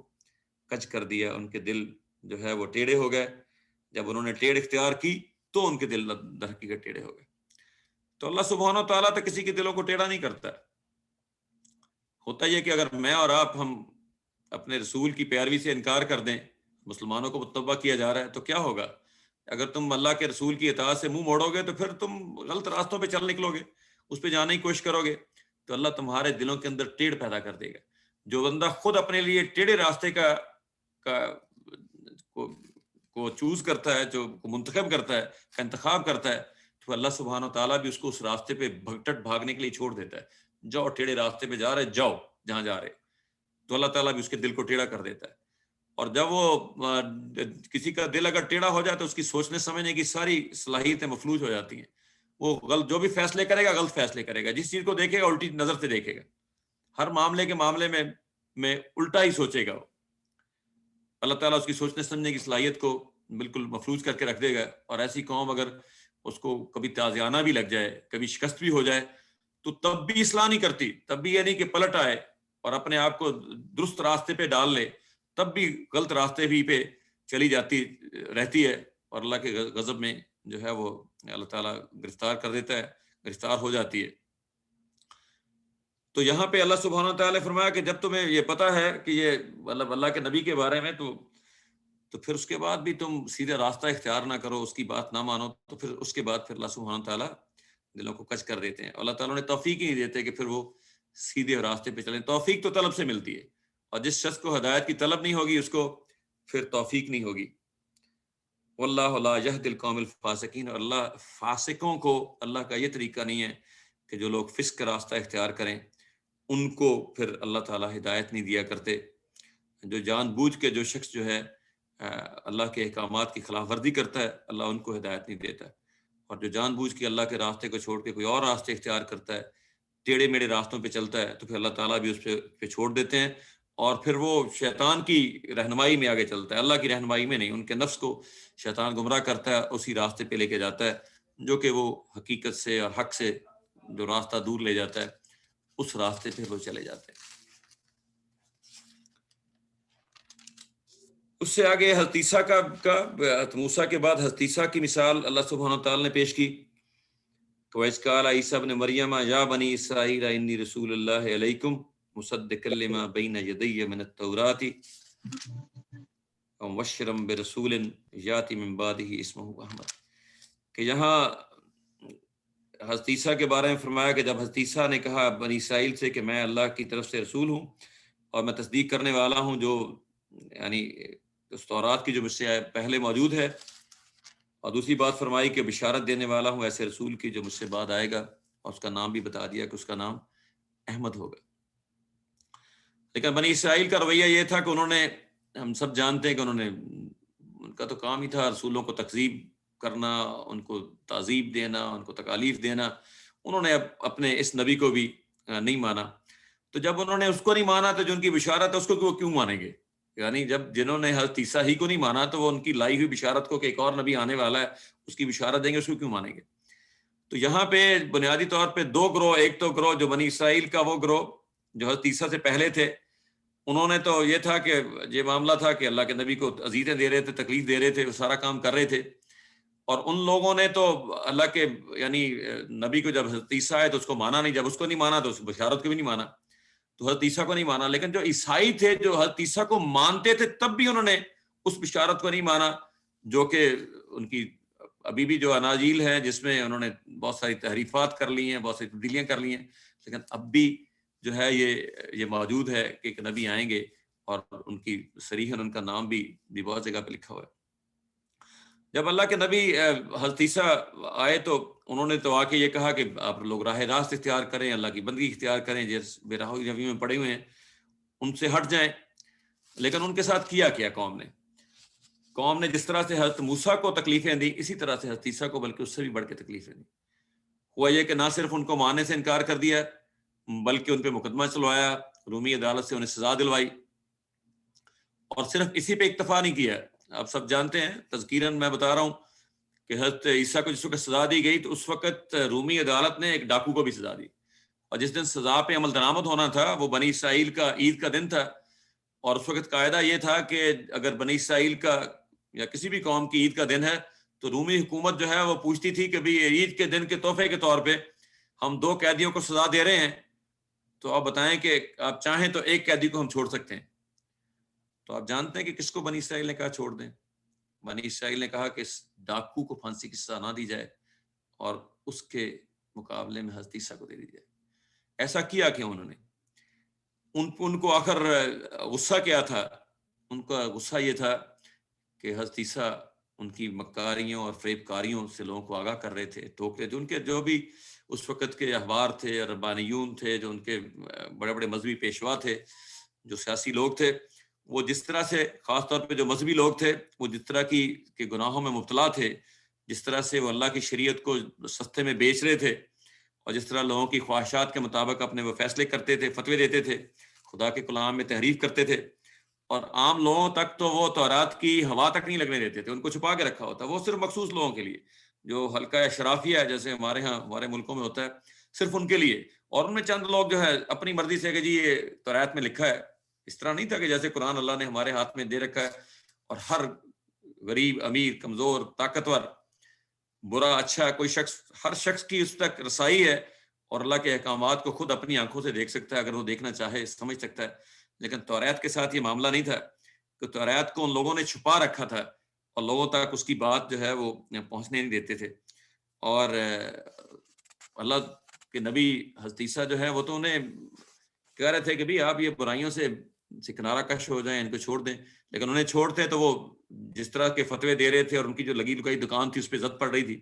کج کر دیا، ان کے دل جو ہے وہ ٹیڑھے ہو گئے۔ جب انہوں نے ٹیڑھ اختیار کی تو ان کے دل در حقیقت ٹیڑھے ہو گئے۔ تو اللہ سبحانہ و تعالیٰ تو کسی کے دلوں کو ٹیڑھا نہیں کرتا۔ ہوتا یہ کہ اگر میں اور آپ ہم اپنے رسول کی پیروی سے انکار کر دیں، مسلمانوں کو متبع کیا جا رہا ہے، تو کیا ہوگا؟ اگر تم اللہ کے رسول کی اطاعت سے منہ موڑو گے تو پھر تم غلط راستوں پہ چل نکلو گے، اس پہ جانے کی کوشش کرو گے، تو اللہ تمہارے دلوں کے اندر ٹیڑھ پیدا کر دے گا۔ جو بندہ خود اپنے لیے ٹیڑھے راستے کا کو چوز کرتا ہے، جو کو منتخب کرتا ہے، کا انتخاب کرتا ہے، تو اللہ سبحانہ و تعالیٰ بھی اس کو اس راستے پہ بھگٹٹ بھاگنے کے لیے چھوڑ دیتا ہے۔ جاؤ ٹیڑھے راستے پہ جا رہے، جاؤ جہاں جا رہے، تو اللہ تعالیٰ بھی اس کے دل کو ٹیڑھا کر دیتا ہے۔ اور جب وہ کسی کا دل اگر ٹیڑھا ہو جائے تو اس کی سوچنے سمجھنے کی ساری صلاحیتیں مفلوج ہو جاتی ہیں۔ وہ غلط جو بھی فیصلے کرے گا غلط فیصلے کرے گا، جس چیز کو دیکھے گا الٹی نظر سے دیکھے گا، ہر معاملے میں الٹا ہی سوچے گا۔ اللہ تعالیٰ اس کی سوچنے سمجھنے کی صلاحیت کو بالکل مفلوج کر کے رکھ دے گا۔ اور ایسی قوم اگر اس کو کبھی تازیانہ بھی لگ جائے، کبھی شکست بھی ہو جائے، تو تب بھی اصلاح نہیں کرتی، تب بھی یہ نہیں کہ پلٹ آئے اور اپنے آپ کو درست راستے پہ ڈال لے، تب بھی غلط راستے بھی پہ چلی جاتی رہتی ہے، اور اللہ کے غضب میں جو ہے وہ اللہ تعالیٰ گرفتار کر دیتا ہے، گرفتار ہو جاتی ہے۔ تو یہاں پہ اللہ سبحانہ تعالیٰ نے فرمایا کہ جب تمہیں یہ پتہ ہے کہ یہ مطلب اللہ کے نبی کے بارے میں، تو پھر اس کے بعد بھی تم سیدھا راستہ اختیار نہ کرو، اس کی بات نہ مانو، تو پھر اس کے بعد پھر اللہ سبحانہ تعالیٰ دلوں کو کچ کر دیتے ہیں۔ اللہ تعالیٰ نے توفیق ہی نہیں دیتے کہ پھر وہ سیدھے راستے پہ چلیں۔ توفیق تو طلب سے ملتی ہے، اور جس شخص کو ہدایت کی طلب نہیں ہوگی اس کو پھر توفیق نہیں ہوگی۔ واللہ لا یہدی القوم الفاسقین، اور اللہ فاسقوں کو، اللہ کا یہ طریقہ نہیں ہے کہ جو لوگ فسق کا راستہ اختیار کریں ان کو پھر اللہ تعالیٰ ہدایت نہیں دیا کرتے۔ جو جان بوجھ کے جو شخص جو ہے اللہ کے احکامات کی خلاف ورزی کرتا ہے، اللہ ان کو ہدایت نہیں دیتا، اور جو جان بوجھ کے اللہ کے راستے کو چھوڑ کے کوئی اور راستے اختیار کرتا ہے، ٹیڑھے میڑھے راستوں پہ چلتا ہے، تو پھر اللہ تعالیٰ بھی اس پہ چھوڑ دیتے ہیں، اور پھر وہ شیطان کی رہنمائی میں آگے چلتا ہے، اللہ کی رہنمائی میں نہیں۔ ان کے نفس کو شیطان گمراہ کرتا ہے، اسی راستے پہ لے کے جاتا ہے جو کہ وہ حقیقت سے اور حق سے جو راستہ دور لے جاتا ہے، اس راستے پہ وہ چلے جاتے ہیں۔ اس سے آگے حضرت عیسیٰ کا موسیٰ کے بعد حضرت عیسیٰ کی مثال اللہ سبحانہ تعالیٰ نے پیش کی۔ وَإِذْ قَالَ عِيسَىٰ ابْنُ مَرْيَمَ يَا بَنِي إِسْرَائِيلَ إِنِّي رَسُولُ اللَّهِ إِلَيْكُمْ مُصَدِّقًا لِمَا بَيْنَ يَدَيَّ مِنَ التَّوْرَاةِ وَمُبَشِّرًا بِرَسُولٍ يَأْتِي مِن بَعْدِهِ اسْمُهُ أَحْمَدُ، کہ یہاں حضرت عیسیٰ کے بارے میں فرمایا کہ جب حضرت عیسیٰ نے کہا بنی اسرائیل سے کہ میں اللہ کی طرف سے رسول ہوں اور میں تصدیق کرنے والا ہوں جو یعنی اس تورات کی جو مجھ سے پہلے موجود ہے، اور دوسری بات فرمائی کہ بشارت دینے والا ہوں ایسے رسول کی جو مجھ سے بعد آئے گا، اور اس کا نام بھی بتا دیا کہ اس کا نام احمد ہوگا۔ لیکن بنی اسرائیل کا رویہ یہ تھا کہ انہوں نے، ہم سب جانتے ہیں کہ ان کا تو کام ہی تھا رسولوں کو تکذیب کرنا، ان کو تعذیب دینا، ان کو تکالیف دینا۔ انہوں نے اپنے اس نبی کو بھی نہیں مانا، تو جب انہوں نے اس کو نہیں مانا تو جو ان کی بشارت ہے اس کو وہ کیوں مانیں گے؟ یعنی جب جنہوں نے حضرت عیسیٰ ہی کو نہیں مانا تو وہ ان کی لائی ہوئی بشارت کو کہ ایک اور نبی آنے والا ہے اس کی بشارت دیں گے، اس کو کیوں مانیں گے؟ تو یہاں پہ بنیادی طور پہ دو گروہ، ایک تو گروہ جو بنی اسرائیل کا وہ گروہ جو حضرت عیسیٰ سے پہلے تھے، انہوں نے تو یہ تھا کہ یہ معاملہ تھا کہ اللہ کے نبی کو اذیتیں دے رہے تھے، تکلیف دے رہے تھے، وہ سارا کام کر رہے تھے، اور ان لوگوں نے تو اللہ کے یعنی نبی کو جب حضرت عیسیٰ ہے تو اس کو مانا نہیں، جب اس کو نہیں مانا تو اس بشارت کو بھی نہیں مانا، تو حضرت عیسیٰ کو نہیں مانا۔ لیکن جو عیسائی تھے جو حضرت عیسیٰ کو مانتے تھے تب بھی انہوں نے اس بشارت کو نہیں مانا، جو کہ ان کی ابھی بھی جو اناجیل ہے جس میں انہوں نے بہت ساری تحریفات کر لی ہیں، بہت ساری تبدیلیاں کر لی ہیں، لیکن اب بھی جو ہے یہ موجود ہے کہ ایک نبی آئیں گے، اور ان کی صریحاً ان کا نام بھی بہت جگہ پہ لکھا ہوا ہے۔ جب اللہ کے نبی حضرت عیسیٰ آئے تو انہوں نے تو آ کے یہ کہا کہ آپ لوگ راہ راست اختیار کریں، اللہ کی بندگی اختیار کریں، جس بے راہ روی میں پڑے ہوئے ہیں ان سے ہٹ جائیں۔ لیکن ان کے ساتھ کیا قوم نے جس طرح سے حضرت موسیٰ کو تکلیفیں دی، اسی طرح سے حضرت عیسیٰ کو بلکہ اس سے بھی بڑھ کے تکلیفیں دی۔ ہوا یہ کہ نہ صرف ان کو ماننے سے انکار کر دیا بلکہ ان پہ مقدمہ چلوایا، رومی عدالت سے انہیں سزا دلوائی، اور صرف اسی پہ اکتفا نہیں کیا۔ آپ سب جانتے ہیں، تذکیراً میں بتا رہا ہوں کہ حضرت عیسیٰ کو جس وقت سزا دی گئی تو اس وقت رومی عدالت نے ایک ڈاکو کو بھی سزا دی، اور جس دن سزا پہ عمل درآمد ہونا تھا وہ بنی اسرائیل کا عید کا دن تھا، اور اس وقت قاعدہ یہ تھا کہ اگر بنی اسرائیل کا یا کسی بھی قوم کی عید کا دن ہے تو رومی حکومت جو ہے وہ پوچھتی تھی کہ بھی عید کے دن کے تحفے کے طور پہ ہم 2 قیدیوں کو سزا دے رہے ہیں، تو آپ بتائیں کہ آپ چاہیں تو ایک قیدی کو ہم چھوڑ سکتے ہیں۔ تو آپ جانتے ہیں کہ کس کو بنی اسرائیل نے کہا چھوڑ دیں؟ بنی اسرائیل نے کہا کہ اس ڈاکو کو پھانسی کی سزا نہ دی جائے اور اس کے مقابلے میں حضرت عیسیٰ کو دے دی جائے۔ ایسا کیا کہ انہوں نے ان کو آخر غصہ کیا تھا؟ ان کا غصہ یہ تھا کہ حضرت عیسیٰ ان کی مکاریوں اور فریب کاریوں سے لوگوں کو آگاہ کر رہے تھے، ٹوک رہے تھے. ان کے جو بھی اس وقت کے احبار تھے، ربانیون تھے، جو ان کے بڑے بڑے مذہبی پیشوا تھے، جو سیاسی لوگ تھے، وہ جس طرح سے، خاص طور پہ جو مذہبی لوگ تھے، وہ جس طرح کے گناہوں میں مبتلا تھے، جس طرح سے وہ اللہ کی شریعت کو سستے میں بیچ رہے تھے، اور جس طرح لوگوں کی خواہشات کے مطابق اپنے وہ فیصلے کرتے تھے، فتوے دیتے تھے، خدا کے کلام میں تحریف کرتے تھے، اور عام لوگوں تک تو وہ تورات کی ہوا تک نہیں لگنے دیتے تھے، ان کو چھپا کے رکھا ہوتا. وہ صرف مخصوص لوگوں کے لیے جو حلقہ اشرافیہ ہے، جیسے ہمارے ہاں ہمارے ملکوں میں ہوتا ہے، صرف ان کے لیے. اور ان میں چند لوگ جو ہے اپنی مرضی سے کہ جی یہ تورات میں لکھا ہے. اس طرح نہیں تھا کہ جیسے قرآن اللہ نے ہمارے ہاتھ میں دے رکھا ہے اور ہر غریب، امیر، کمزور، طاقتور، برا، اچھا، کوئی شخص، ہر شخص کی اس تک رسائی ہے اور اللہ کے احکامات کو خود اپنی آنکھوں سے دیکھ سکتا ہے اگر وہ دیکھنا چاہے، سمجھ سکتا ہے. لیکن توریت کے ساتھ یہ معاملہ نہیں تھا کہ توریت کو ان لوگوں نے چھپا رکھا تھا اور لوگوں تک اس کی بات جو ہے وہ پہنچنے نہیں دیتے تھے. اور اللہ کے نبی حضرت عیسیٰ جو ہے وہ تو انہیں کہہ رہے تھے کہ بھی آپ یہ برائیوں سے کنارہ کش ہو جائیں، ان کو چھوڑ دیں. لیکن انہیں چھوڑتے تو وہ جس طرح کے فتوے دے رہے تھے اور ان کی جو لگی لگائی دکان تھی اس پہ زد پڑ رہی تھی.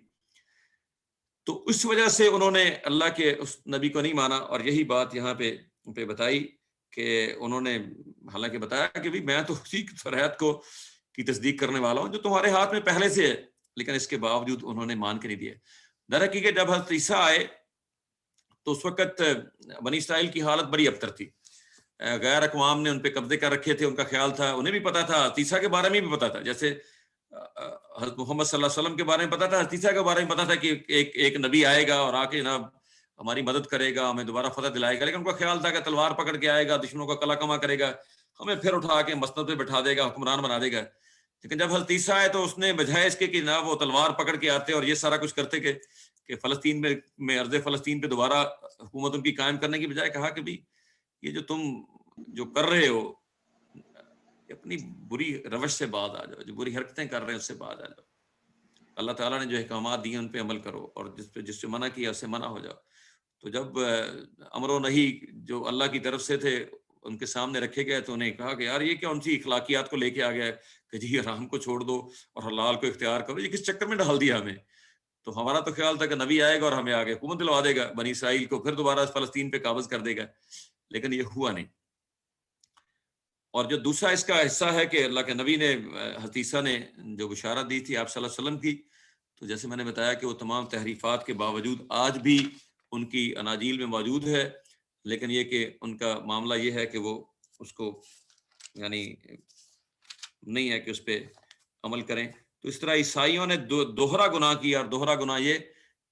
تو اس وجہ سے انہوں نے اللہ کے اس نبی کو نہیں مانا. اور یہی بات یہاں پہ بتائی کہ انہوں نے حالانکہ بتایا کہ بھی میں تو اسی توریت کو کی تصدیق کرنے والا ہوں جو تمہارے ہاتھ میں پہلے سے ہے، لیکن اس کے باوجود انہوں نے مان کے نہیں دیا. در حقیقت جب حضرت عیسیٰ آئے تو اس وقت بنی اسرائیل کی حالت بڑی ابتر تھی. غیر اقوام نے ان پہ قبضے کر رکھے تھے، ان کا خیال تھا، انہیں بھی پتا تھا، عیسیٰ کے بارے میں بھی پتا تھا، جیسے حضرت محمد صلی اللہ علیہ وسلم کے بارے میں پتا تھا، عیسیٰ کے بارے میں پتا تھا کہ ایک نبی آئے گا اور آ کے جناب ہماری مدد کرے گا، ہمیں دوبارہ فتح دلائے گا. لیکن ان کا خیال تھا کہ تلوار پکڑ کے آئے گا، دشمنوں کا قلع کما کرے گا، ہمیں پھر اٹھا کے مسند پہ بٹھا دے گا، حکمران بنا دے گا. لیکن جب حضرت عیسیٰ آئے تو اس نے بجائے اس کے کہ جناب وہ تلوار پکڑ کے آتے اور یہ سارا کچھ کرتے کہ فلسطین میں ارض فلسطین پہ دوبارہ حکومت ان کی قائم کرنے کی بجائے کہا کہ بھی یہ جو تم جو کر رہے ہو اپنی بری روش سے باز آ جاؤ، جو بری حرکتیں کر رہے ہیں اس سے باز آ جاؤ. اللہ تعالیٰ نے جو احکامات دیے ان پہ عمل کرو اور جس سے منع کیا اس سے منع ہو جاؤ. تو جب امر و نہی جو اللہ کی طرف سے تھے ان کے سامنے رکھے گئے تو انہیں کہا کہ یار یہ کون سی اخلاقیات کو لے کے آ گیا ہے کہ جی حرام کو چھوڑ دو اور حلال کو اختیار کرو، یہ کس چکر میں ڈال دیا ہمیں. تو ہمارا تو خیال تھا کہ نبی آئے گا اور ہمیں آگے حکومت دلوا دے گا، بنی اسرائیل کو پھر دوبارہ فلسطین پہ قابض کر دے گا. لیکن یہ ہوا نہیں. اور جو دوسرا اس کا حصہ ہے کہ اللہ کے نبی نے حضرت عیسیٰ نے جو بشارت دی تھی آپ صلی اللہ علیہ وسلم کی، تو جیسے میں نے بتایا کہ وہ تمام تحریفات کے باوجود آج بھی ان کی اناجیل میں موجود ہے. لیکن یہ کہ ان کا معاملہ یہ ہے کہ وہ اس کو یعنی نہیں ہے کہ اس پہ عمل کریں. تو اس طرح عیسائیوں نے دوہرا گناہ کیا، اور دوہرا گناہ یہ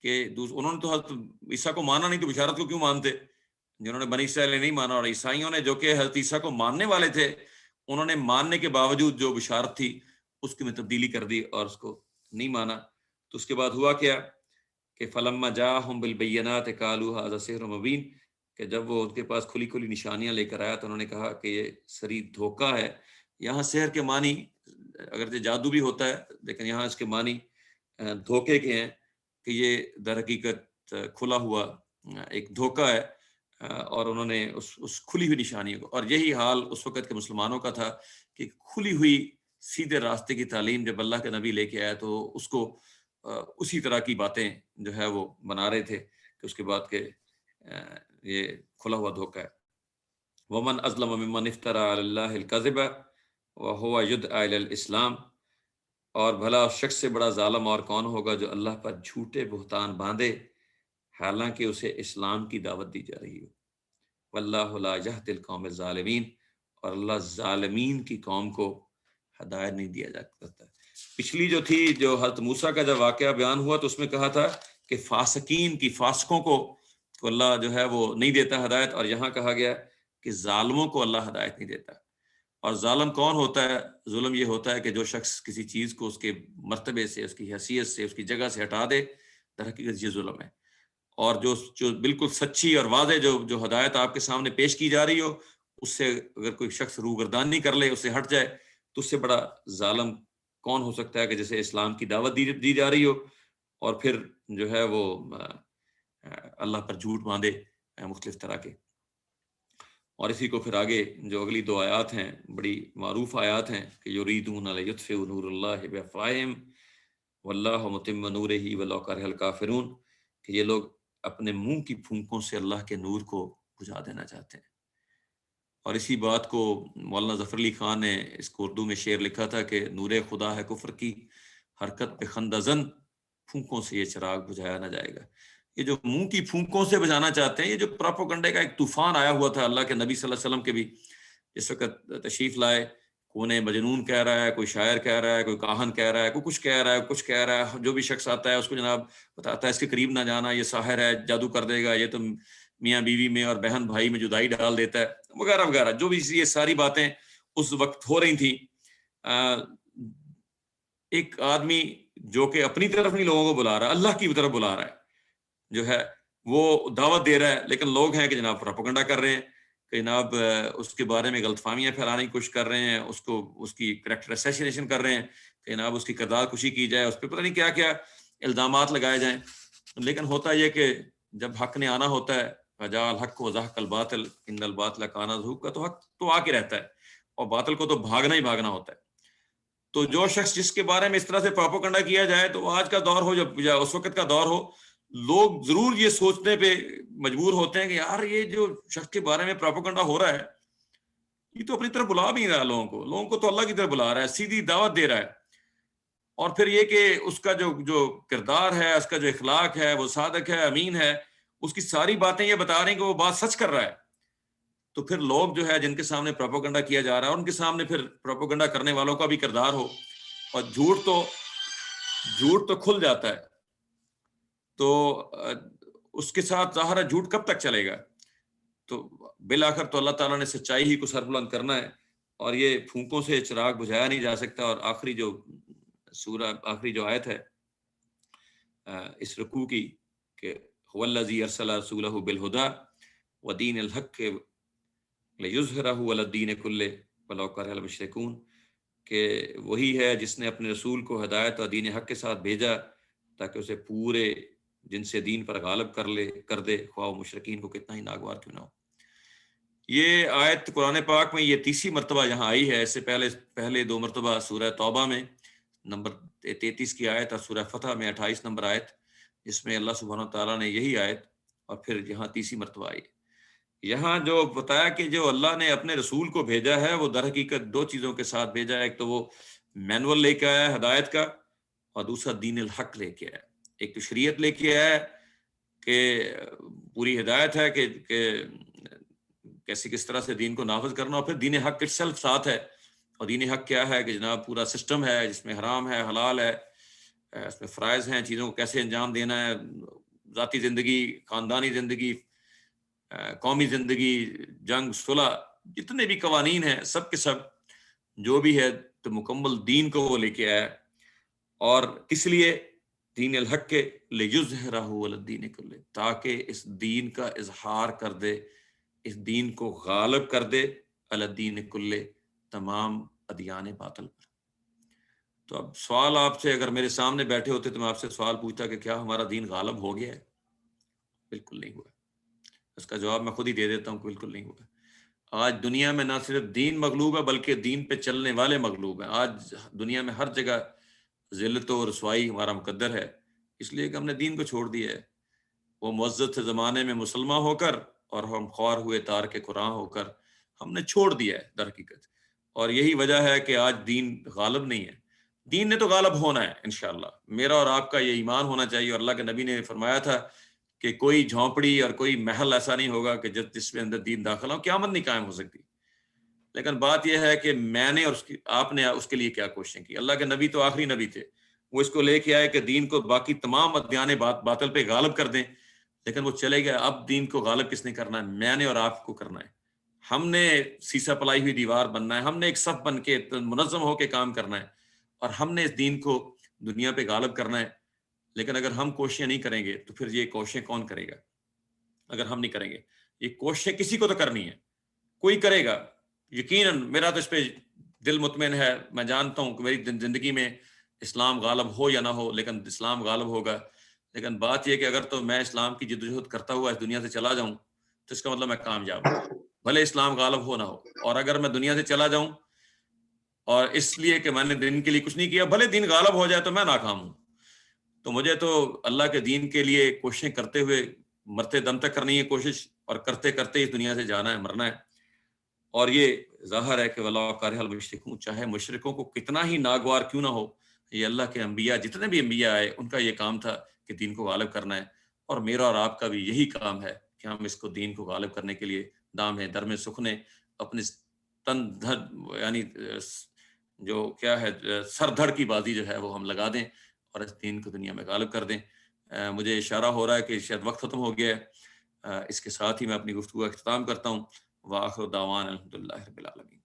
کہ انہوں نے تو حضرت عیسیٰ کو مانا نہیں، تو بشارت کو کیوں مانتے؟ جنہوں نے بنی اسرائیل نے نہیں مانا، اور عیسائیوں نے جو کہ حضرت عیسیٰ کو ماننے والے تھے انہوں نے ماننے کے باوجود جو بشارت تھی اس کی میں تبدیلی کر دی اور اس کو نہیں مانا. تو اس کے بعد ہوا کیا کہ فلما جاءہم بالبینات قالوا ھذا سحر مبین، کہ جب وہ ان کے پاس کھلی کھلی نشانیاں لے کر آیا تو انہوں نے کہا کہ یہ سری دھوکہ ہے. یہاں سحر کے معنی اگر جادو بھی ہوتا ہے لیکن یہاں اس کے معنی دھوکے کے ہیں کہ یہ در حقیقت کھلا ہوا ایک دھوکہ ہے. اور انہوں نے اس کھلی ہوئی نشانیوں کو، اور یہی حال اس وقت کے مسلمانوں کا تھا کہ کھلی ہوئی سیدھے راستے کی تعلیم جب اللہ کے نبی لے کے آیا تو اس کو اسی طرح کی باتیں جو ہے وہ بنا رہے تھے کہ اس کے بعد کہ یہ کھلا ہوا دھوکہ ہے. ومن ازلم ممن افترى علی اللہ الکذب وهو یدعی الی الاسلام، اور بھلا اس شخص سے بڑا ظالم اور کون ہوگا جو اللہ پر جھوٹے بہتان باندھے حالانکہ اسے اسلام کی دعوت دی جا رہی ہو. واللہ لا یہدی القوم الظالمین، اور اللہ ظالمین کی قوم کو ہدایت نہیں دیا جا سکتا. پچھلی جو تھی جو حضرت موسیٰ کا جب واقعہ بیان ہوا تو اس میں کہا تھا کہ فاسقین کی، فاسقوں کو اللہ جو ہے وہ نہیں دیتا ہدایت، اور یہاں کہا گیا کہ ظالموں کو اللہ ہدایت نہیں دیتا. اور ظالم کون ہوتا ہے؟ ظلم یہ ہوتا ہے کہ جو شخص کسی چیز کو اس کے مرتبے سے، اس کی حیثیت سے، اس کی جگہ سے ہٹا دے، در حقیقت یہ ظلم ہے. اور جو بالکل سچی اور واضح جو ہدایت آپ کے سامنے پیش کی جا رہی ہو اس سے اگر کوئی شخص روگردانی کر لے، اس سے ہٹ جائے، تو اس سے بڑا ظالم کون ہو سکتا ہے کہ جیسے اسلام کی دعوت دی جا رہی ہو اور پھر جو ہے وہ اللہ پر جھوٹ باندھے مختلف طرح کے. اور اسی کو پھر آگے جو اگلی 2 آیات ہیں بڑی معروف آیات ہیں کہ یریدون لیطفئوا نور اللہ بافواہہم واللہ متم نورہ ولو کرہ الکافرون، کہ یہ لوگ اپنے منہ کی پھونکوں سے اللہ کے نور کو بجھا دینا چاہتے ہیں۔ اور اسی بات کو مولانا ظفر علی خان نے اس کو اردو میں شعر لکھا تھا کہ نور خدا ہے کفر کی حرکت پہ خندہ زن، پھونکوں سے یہ چراغ بجھایا نہ جائے گا۔ یہ جو منہ کی پھونکوں سے بجھانا چاہتے ہیں، یہ جو پراپوگنڈے کا ایک طوفان آیا ہوا تھا اللہ کے نبی صلی اللہ علیہ وسلم کے بھی اس وقت تشریف لائے، کون مجنون کہہ رہا ہے، کوئی شاعر کہہ رہا ہے، کوئی کاہن کہہ رہا ہے، کوئی کچھ کہہ رہا ہے، کچھ کہہ رہا ہے، جو بھی شخص آتا ہے اس کو جناب بتاتا ہے اس کے قریب نہ جانا، یہ ساحر ہے، جادو کر دے گا، یہ تو میاں بیوی میں اور بہن بھائی میں جدائی ڈال دیتا ہے، وغیرہ وغیرہ، جو بھی یہ ساری باتیں اس وقت ہو رہی تھیں۔ ایک آدمی جو کہ اپنی طرف نہیں لوگوں کو بلا رہا ہے، اللہ کی طرف بلا رہا ہے، جو ہے وہ دعوت دے رہا ہے، لیکن لوگ ہیں کہ جناب پروپیگنڈا کر رہے ہیں کہ جناب اس کے بارے میں غلط فہمیاں پھیلانے کی کوشش کر رہے ہیں، اس کی کریکٹر اسیسینیشن کر رہے ہیں کہ جناب اس کی کردار کشی کی جائے، اس پہ پتہ نہیں کیا کیا الزامات لگائے جائیں۔ لیکن ہوتا یہ کہ جب حق نے آنا ہوتا ہے، فجاء الحق وزهق الباطل ان الباطل کان زهوقا، تو حق تو آ کے رہتا ہے اور باطل کو تو بھاگنا ہی بھاگنا ہوتا ہے۔ تو جو شخص جس کے بارے میں اس طرح سے پروپیگنڈا کیا جائے، تو آج کا دور ہو یا اس وقت کا دور ہو، لوگ ضرور یہ سوچنے پہ مجبور ہوتے ہیں کہ یار یہ جو شخص کے بارے میں پروپیگنڈا ہو رہا ہے، یہ تو اپنی طرف بلا بھی نہیں رہا لوگوں کو تو اللہ کی طرف بلا رہا ہے، سیدھی دعوت دے رہا ہے۔ اور پھر یہ کہ اس کا جو کردار ہے، اس کا جو اخلاق ہے، وہ صادق ہے، امین ہے، اس کی ساری باتیں یہ بتا رہے ہیں کہ وہ بات سچ کر رہا ہے۔ تو پھر لوگ جو ہے جن کے سامنے پروپیگنڈا کیا جا رہا ہے، ان کے سامنے پھر پروپیگنڈا کرنے والوں کا بھی کردار ہو، اور جھوٹ تو کھل جاتا ہے، تو اس کے ساتھ ظاہر ہے جھوٹ کب تک چلے گا؟ تو بالآخر تو اللہ تعالیٰ نے سچائی ہی کو سربلند کرنا ہے، اور یہ پھونکوں سے چراغ بجھایا نہیں جا سکتا۔ اور آخری جو آیت ہے اس رکوع کی کہ هو الذی ارسل رسولہ بالہدی ودین الحق لیظہرہ علی الدین کلہ ولو کرہ المشرکون، کہ وہی ہے جس نے اپنے رسول کو ہدایت اور دین حق کے ساتھ بھیجا تاکہ اسے پورے جن سے دین پر غالب کر دے، خواہ مشرکین کو کتنا ہی ناگوار کیوں نہ ہو۔ یہ آیت قرآن پاک میں یہ تیسری مرتبہ یہاں آئی ہے، اس سے پہلے 2 مرتبہ سورہ توبہ میں نمبر 33 کی آیت اور سورہ فتح میں 28 نمبر آیت، جس میں اللہ سبحانہ تعالیٰ نے یہی آیت، اور پھر یہاں تیسری مرتبہ آئی۔ یہاں جو بتایا کہ جو اللہ نے اپنے رسول کو بھیجا ہے وہ در حقیقت 2 چیزوں کے ساتھ بھیجا ہے، ایک تو وہ مینول لے کے آیا ہے ہدایت کا، اور دوسرا دین الحق لے کے آیا۔ ایک تو شریعت لے کے آیا ہے کہ پوری ہدایت ہے کہ کیسے کس طرح سے دین کو نافذ کرنا، اور پھر دین حق اٹسیلف ساتھ ہے۔ اور دین حق کیا ہے کہ جناب پورا سسٹم ہے جس میں حرام ہے، حلال ہے، اس میں فرائض ہیں، چیزوں کو کیسے انجام دینا ہے، ذاتی زندگی، خاندانی زندگی، قومی زندگی، جنگ، صلح، جتنے بھی قوانین ہیں سب کے سب جو بھی ہے تو مکمل دین کو وہ لے کے آیا۔ اور کس لیے؟ دین الحق کے لیظہرہ علی الدین کلہ، تاکہ اس دین کا اظہار کر دے، اس دین کو غالب کر دے، علی الدین کلہ، تمام ادیان باطل پر۔ تو اب سوال آپ سے، اگر میرے سامنے بیٹھے ہوتے تو میں آپ سے سوال پوچھتا کہ کیا ہمارا دین غالب ہو گیا ہے؟ بالکل نہیں ہوا۔ اس کا جواب میں خود ہی دے دیتا ہوں، بالکل نہیں ہوا۔ آج دنیا میں نہ صرف دین مغلوب ہے بلکہ دین پہ چلنے والے مغلوب ہیں۔ آج دنیا میں ہر جگہ ذلت و رسوائی ہمارا مقدر ہے، اس لیے کہ ہم نے دین کو چھوڑ دیا ہے۔ وہ معزز زمانے میں مسلمان ہو کر اور ہم خوار ہوئے تار کے قرآن ہو کر ہم نے چھوڑ دیا ہے در حقیقت۔ اور یہی وجہ ہے کہ آج دین غالب نہیں ہے۔ دین نے تو غالب ہونا ہے انشاءاللہ، میرا اور آپ کا یہ ایمان ہونا چاہیے۔ اور اللہ کے نبی نے فرمایا تھا کہ کوئی جھونپڑی اور کوئی محل ایسا نہیں ہوگا کہ جس میں اندر دین داخل ہو، قیامت نہیں قائم ہو سکتی۔ لیکن بات یہ ہے کہ میں نے اور آپ نے اس کے لیے کیا کوششیں کی۔ اللہ کے نبی تو آخری نبی تھے، وہ اس کو لے کے آئے کہ دین کو باقی تمام ادیان باطل پہ غالب کر دیں، لیکن وہ چلے گئے۔ اب دین کو غالب کس نے کرنا ہے؟ میں نے اور آپ کو کرنا ہے۔ ہم نے سیسا پلائی ہوئی دیوار بننا ہے، ہم نے ایک صف بن کے منظم ہو کے کام کرنا ہے، اور ہم نے اس دین کو دنیا پہ غالب کرنا ہے۔ لیکن اگر ہم کوششیں نہیں کریں گے تو پھر یہ کوششیں کون کرے گا؟ اگر ہم نہیں کریں گے یہ کوششیں کسی کو تو کرنی ہے، کوئی کرے گا یقیناً۔ میرا تو اس پہ دل مطمئن ہے، میں جانتا ہوں کہ میری زندگی میں اسلام غالب ہو یا نہ ہو، لیکن اسلام غالب ہوگا۔ لیکن بات یہ کہ اگر تو میں اسلام کی جدوجہد کرتا ہوا اس دنیا سے چلا جاؤں تو اس کا مطلب میں کامیاب ہوں۔ بھلے اسلام غالب ہو نہ ہو، اور اگر میں دنیا سے چلا جاؤں اور اس لیے کہ میں نے دین کے لیے کچھ نہیں کیا، بھلے دین غالب ہو جائے تو میں ناکام ہوں. تو مجھے تو اللہ کے دین کے لیے کوششیں کرتے ہوئے مرتے دم تک کرنی ہے کوشش، اور کرتے کرتے اس دنیا سے جانا ہے، مرنا ہے. اور یہ ظاہر ہے کہ وَلَوْ كَرِهَ الْمُشْرِكُونَ، چاہے مشرکوں کو کتنا ہی ناگوار کیوں نہ ہو، یہ اللہ کے انبیاء، جتنے بھی انبیاء آئے ان کا یہ کام تھا کہ دین کو غالب کرنا ہے. اور میرا اور آپ کا بھی یہی کام ہے کہ ہم اس کو دین کو غالب کرنے کے لیے دام ہے در میں سکھنے اپنی تن دھڑ یعنی جو کیا ہے سر دھڑ کی بازی جو ہے وہ ہم لگا دیں اور اس دین کو دنیا میں غالب کر دیں. مجھے اشارہ ہو رہا ہے کہ شاید وقت ختم ہو گیا ہے. اس کے ساتھ ہی میں اپنی گفتگو کا اختتام کرتا ہوں. وآخر دعوانا الحمدللہ رب العالمین.